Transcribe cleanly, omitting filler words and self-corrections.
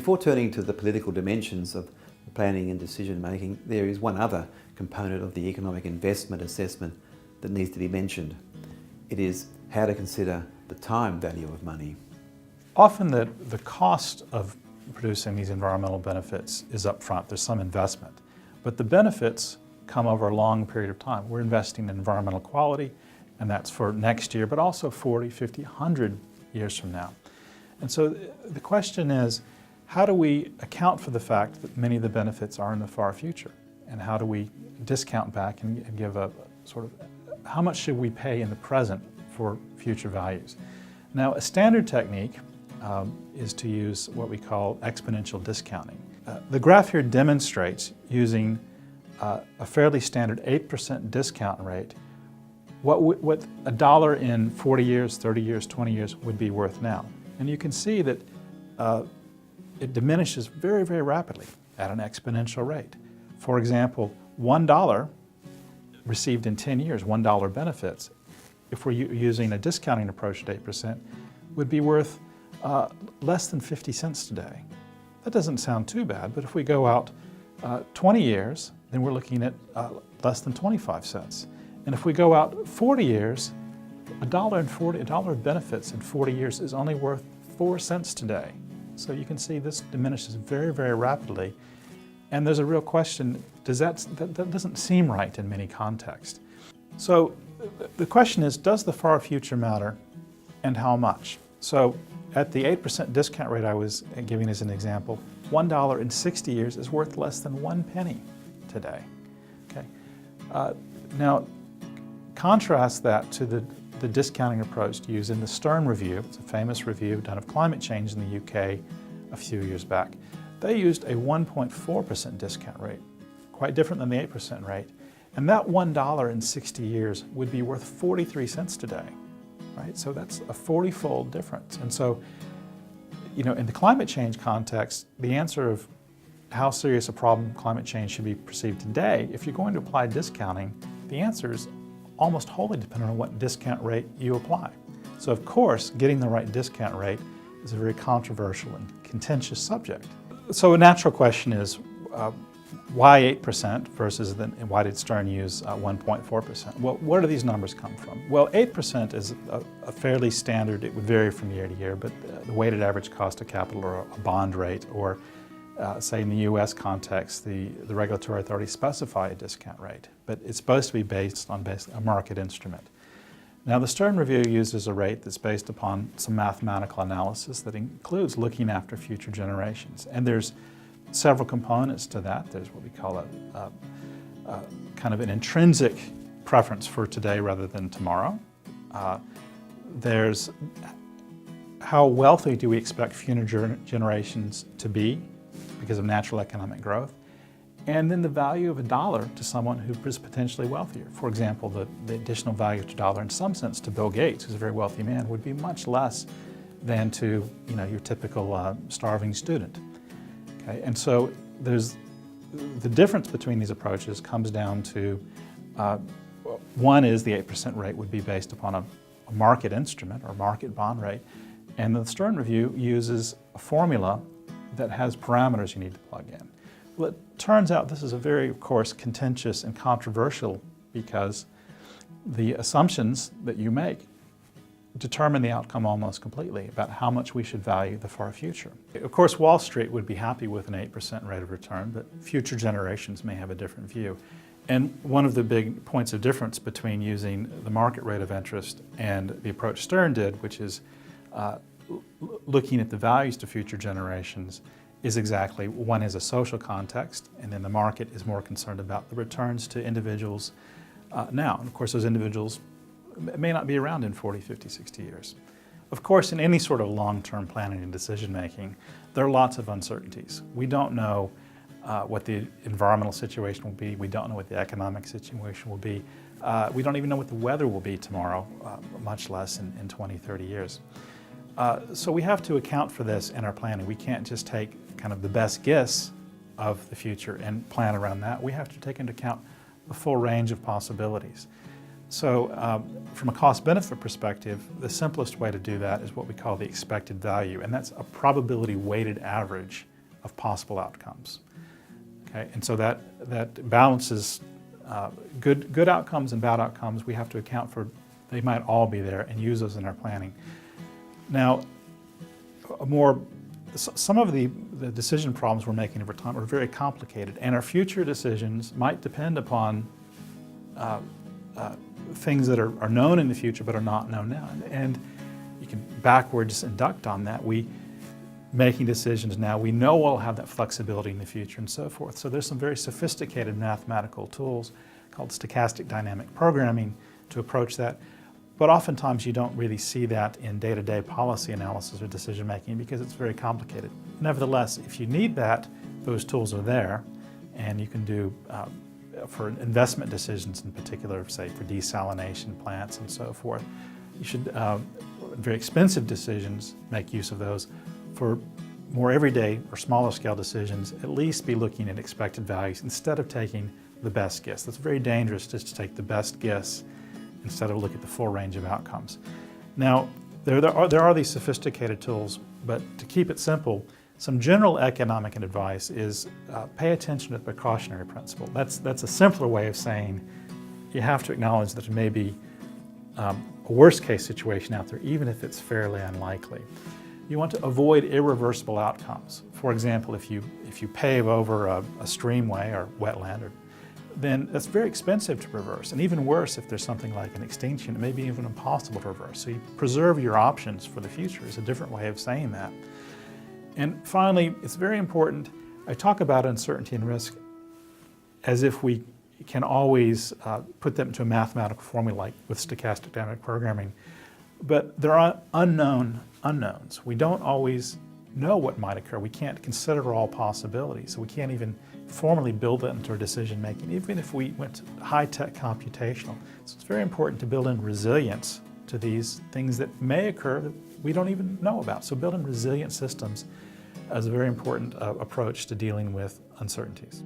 Before turning to the political dimensions of planning and decision making, there is one other component of the economic investment assessment that needs to be mentioned. It is how to consider the time value of money. Often the cost of producing these environmental benefits is up front. There's some investment, but the benefits come over a long period of time. We're investing in environmental quality, and that's for next year, but also 40, 50, 100 years from now. And so the question is, how do we account for the fact that many of the benefits are in the far future? And how do we discount back and give a sort of, how much should we pay in the present for future values? Now, a standard technique is to use what we call exponential discounting. The graph here demonstrates, using a fairly standard 8% discount rate, what a dollar in 40 years, 30 years, 20 years would be worth now. And you can see that it diminishes very, very rapidly at an exponential rate. For example, $1 received in 10 years, $1 benefits, if we're using a discounting approach at 8%, would be worth less than 50 cents today. That doesn't sound too bad, but if we go out 20 years, then we're looking at less than 25 cents. And if we go out 40 years, a dollar of benefits in 40 years is only worth 4 cents today. So you can see this diminishes very, very rapidly. And there's a real question, that doesn't seem right in many contexts. So the question is, does the far future matter, and how much? So at the 8% discount rate I was giving as an example, $1 in 60 years is worth less than 1 penny today. Okay. Now, contrast that to the discounting approach used in the Stern Review. It's a famous review done of climate change in the UK a few years back. They used a 1.4% discount rate, quite different than the 8% rate. And that $1 in 60 years would be worth 43 cents today, right? So that's a 40-fold difference. And so, you know, in the climate change context, the answer of how serious a problem climate change should be perceived today, if you're going to apply discounting, the answer is almost wholly dependent on what discount rate you apply. So of course, getting the right discount rate is a very controversial and contentious subject. So a natural question is, why 8% versus why did Stern use 1.4%? Well, where do these numbers come from? Well, 8% is a fairly standard, it would vary from year to year, but the weighted average cost of capital, or a bond rate, or say in the US context, the regulatory authorities specify a discount rate, but it's supposed to be based on a market instrument. Now, the Stern Review uses a rate that's based upon some mathematical analysis that includes looking after future generations. And there's several components to that. There's what we call a kind of an intrinsic preference for today rather than tomorrow. There's how wealthy do we expect future generations to be because of natural economic growth, and then the value of a dollar to someone who is potentially wealthier. For example, the additional value of a dollar, in some sense, to Bill Gates, who's a very wealthy man, would be much less than to, you know, your typical starving student. Okay, and so there's the difference between these approaches comes down to one is the 8% rate would be based upon a market instrument or market bond rate, and the Stern Review uses a formula that has parameters you need to plug in. Well, it turns out this is a very, of course, contentious and controversial because the assumptions that you make determine the outcome almost completely about how much we should value the far future. Of course, Wall Street would be happy with an 8% rate of return, but future generations may have a different view. And one of the big points of difference between using the market rate of interest and the approach Stern did, which is looking at the values to future generations, is exactly, one is a social context, and then the market is more concerned about the returns to individuals now. And of course, those individuals may not be around in 40, 50, 60 years. Of course, in any sort of long-term planning and decision-making, there are lots of uncertainties. We don't know what the environmental situation will be. We don't know what the economic situation will be. We don't even know what the weather will be tomorrow, much less in 20, 30 years. So we have to account for this in our planning. We can't just take kind of the best guess of the future and plan around that. We have to take into account the full range of possibilities. So from a cost-benefit perspective, the simplest way to do that is what we call the expected value, and that's a probability weighted average of possible outcomes. Okay? And so that balances good outcomes and bad outcomes. We have to account for, they might all be there, and use those in our planning. Now, some of the decision problems we're making over time are very complicated, and our future decisions might depend upon things that are known in the future but are not known now. And you can backwards induct on that. Making decisions now, we know we'll have that flexibility in the future and so forth. So there's some very sophisticated mathematical tools called stochastic dynamic programming to approach that. But oftentimes you don't really see that in day-to-day policy analysis or decision making because it's very complicated. Nevertheless, if you need that, those tools are there, and you can do for investment decisions in particular, say for desalination plants and so forth. You should, very expensive decisions, make use of those. For more everyday or smaller scale decisions, at least be looking at expected values instead of taking the best guess. It's very dangerous just to take the best guess instead of look at the full range of outcomes. Now, there are these sophisticated tools, but to keep it simple, some general economic advice is pay attention to the precautionary principle. That's a simpler way of saying you have to acknowledge that there may be a worst case situation out there, even if it's fairly unlikely. You want to avoid irreversible outcomes. For example, if you pave over a streamway or wetland, then that's very expensive to reverse. And even worse, if there's something like an extinction, it may be even impossible to reverse. So you preserve your options for the future is a different way of saying that. And finally, it's very important, I talk about uncertainty and risk as if we can always put them into a mathematical formula like with stochastic dynamic programming. But there are unknowns. We don't always know what might occur. We can't consider all possibilities. So we can't even formally build that into our decision making, even if we went to high-tech computational. So it's very important to build in resilience to these things that may occur that we don't even know about. So building resilient systems is a very important approach to dealing with uncertainties.